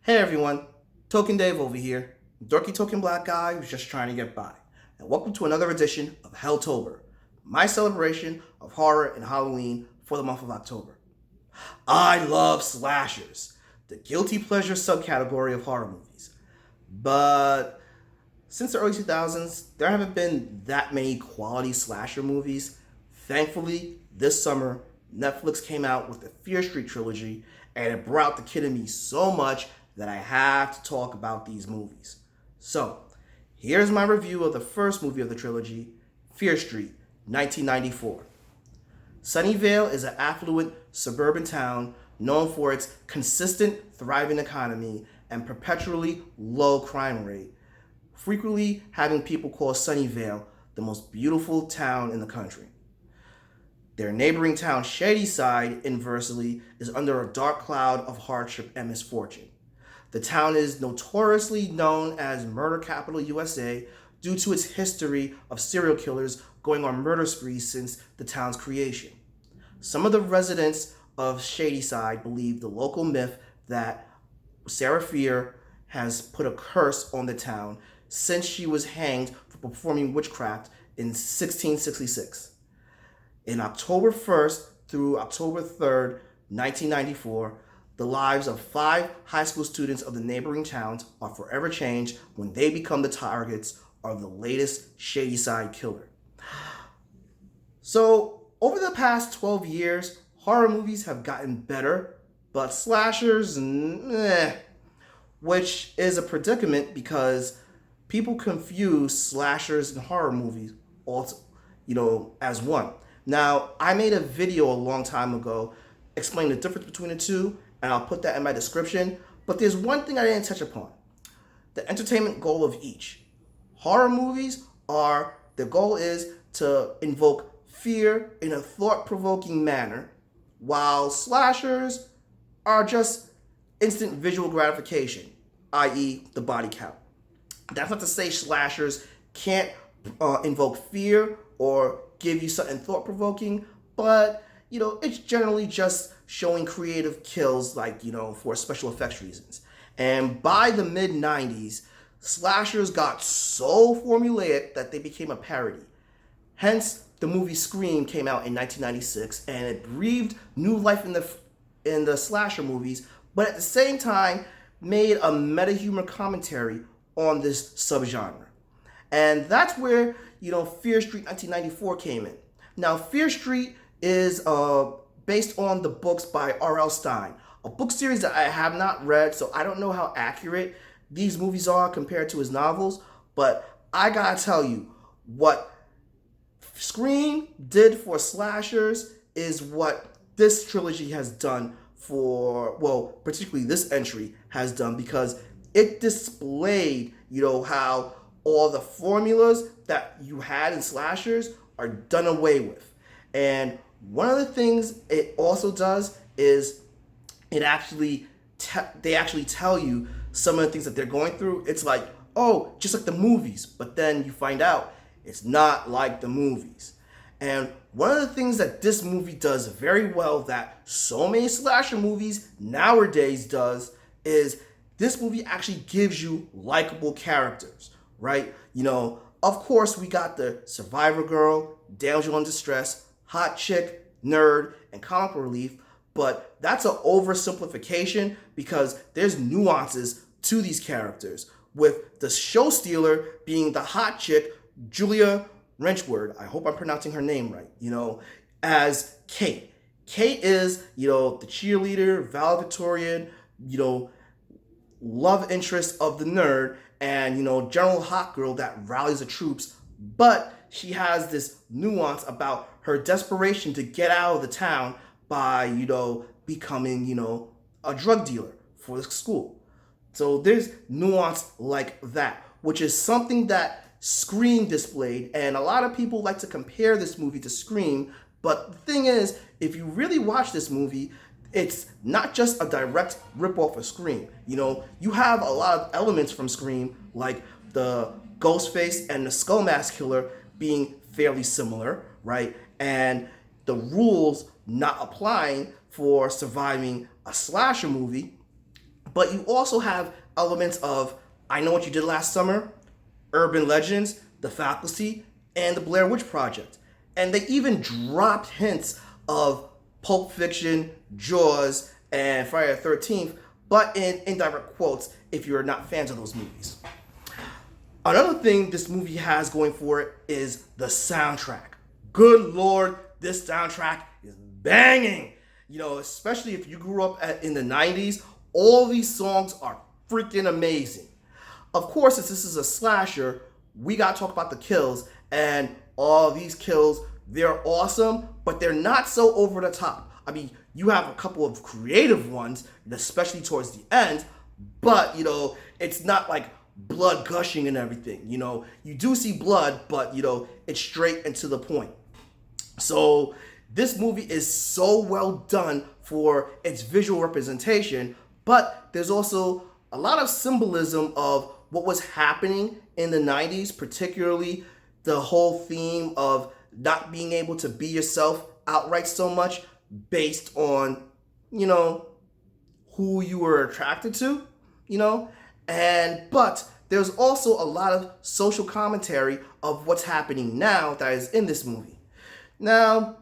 Hey everyone, Token Dave over here, dorky token black guy who's just trying to get by. And welcome to another edition of Helltober, my celebration of horror and Halloween for the month of October. I love slashers, the guilty pleasure subcategory of horror movies. But since the early 2000s, there haven't been that many quality slasher movies. Thankfully, this summer, Netflix came out with the Fear Street trilogy, and it brought the kid in me so much that I have to talk about these movies. So, here's my review of the first movie of the trilogy, Fear Street, 1994. Sunnyvale is an affluent suburban town known for its consistent, thriving economy and perpetually low crime rate, frequently having people call Sunnyvale the most beautiful town in the country. Their neighboring town, Shadyside, inversely, is under a dark cloud of hardship and misfortune. The town is notoriously known as Murder Capital USA due to its history of serial killers going on murder sprees since the town's creation. Some of the residents of Shadyside believe the local myth that Sarah Fear has put a curse on the town since she was hanged for performing witchcraft in 1666. In October 1st through October 3rd, 1994, the lives of 5 high school students of the neighboring towns are forever changed when they become the targets of the latest Shadyside killer. So, over the past 12 years, horror movies have gotten better, but slashers, which is a predicament because people confuse slashers and horror movies also, as one. Now, I made a video a long time ago explaining the difference between the two, and I'll put that in my description. But there's one thing I didn't touch upon: the entertainment goal of each. Horror movies the goal is to invoke fear in a thought-provoking manner, while slashers are just instant visual gratification, i.e. the body count. That's not to say slashers can't invoke fear or give you something thought-provoking, but it's generally just showing creative kills, for special effects reasons. And by the mid-90s, slashers got so formulaic that they became a parody. Hence, the movie Scream came out in 1996, and it breathed new life in the slasher movies, but at the same time made a meta-humor commentary on this subgenre. And that's where, Fear Street 1994 came in. Now, Fear Street is based on the books by R.L. Stine, a book series that I have not read, so I don't know how accurate these movies are compared to his novels, but I gotta tell you, what Scream did for slashers is what this trilogy has done particularly this entry has done, because it displayed, how all the formulas that you had in slashers are done away with. And one of the things it also does is they actually tell you some of the things that they're going through. It's like, oh, just like the movies, but then you find out it's not like the movies. And one of the things that this movie does very well that so many slasher movies nowadays does is this movie actually gives you likable characters, right? Of course, we got the survivor girl, damsel in distress, hot chick, nerd, and comic relief, but that's an oversimplification because there's nuances to these characters, with the show stealer being the hot chick, Julia Wrenchword, I hope I'm pronouncing her name right, as Kate. Kate is, the cheerleader, valedictorian, love interest of the nerd, and, general hot girl that rallies the troops, but she has this nuance about her desperation to get out of the town by, becoming, a drug dealer for the school. So there's nuance like that, which is something that Scream displayed, and a lot of people like to compare this movie to Scream, but the thing is, if you really watch this movie, it's not just a direct ripoff of Scream. You have a lot of elements from Scream, like the Ghostface and the Skull Mask Killer being fairly similar, right? And the rules not applying for surviving a slasher movie. But you also have elements of I Know What You Did Last Summer, Urban Legends, The Faculty, and The Blair Witch Project. And they even dropped hints of Pulp Fiction, Jaws, and Friday the 13th, but in indirect quotes if you're not fans of those movies. Another thing this movie has going for it is the soundtrack. Good Lord, this soundtrack is banging. You know, especially if you grew up in the 90s, all these songs are freaking amazing. Of course, since this is a slasher, we gotta talk about the kills, and all these kills, they're awesome, but they're not so over the top. I mean, you have a couple of creative ones, especially towards the end, but, you know, it's not like blood gushing and everything. You know, you do see blood, but, you know, it's straight and to the point. So this movie is so well done for its visual representation, but there's also a lot of symbolism of what was happening in the 90s, particularly the whole theme of not being able to be yourself outright so much based on, you know, who you were attracted to, you know, but there's also a lot of social commentary of what's happening now that is in this movie. Now,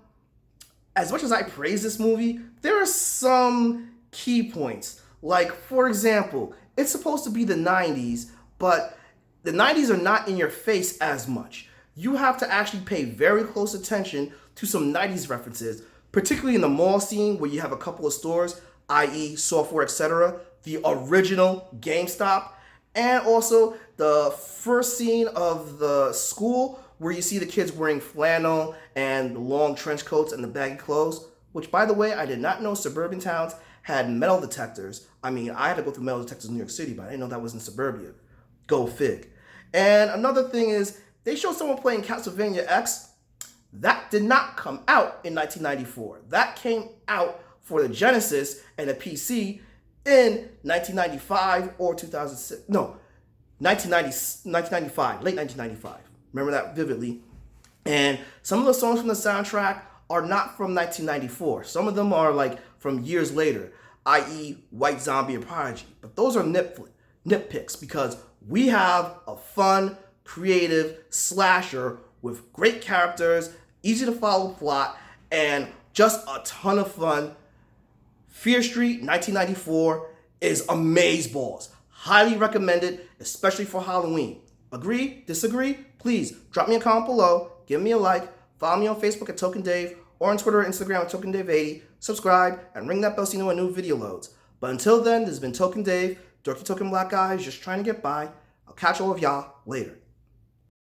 as much as I praise this movie, there are some key points. Like, for example, it's supposed to be the 90s, but the 90s are not in your face as much. You have to actually pay very close attention to some 90s references, particularly in the mall scene where you have a couple of stores, i.e. Software, etc., the original GameStop, and also the first scene of the school where you see the kids wearing flannel and the long trench coats and the baggy clothes, which, by the way, I did not know suburban towns had metal detectors. I mean, I had to go through metal detectors in New York City, but I didn't know that was in suburbia. Go fig. And another thing is, they showed someone playing Castlevania X. That did not come out in 1994. That came out for the Genesis and the PC in 1995 or 2006. No, 1995, late 1995. Remember that vividly. And some of the songs from the soundtrack are not from 1994. Some of them are like from years later, i.e. White Zombie and Prodigy. But those are nitpicks because we have a fun, creative slasher with great characters, easy to follow plot, and just a ton of fun. Fear Street 1994 is amazeballs. Highly recommended, especially for Halloween. Agree? Disagree? Please drop me a comment below, give me a like, follow me on Facebook at Token Dave, or on Twitter or Instagram at Token Dave 80. Subscribe and ring that bell so you know when new video loads. But until then, this has been Token Dave, Dorky Token Black Guy, just trying to get by. I'll catch all of y'all later.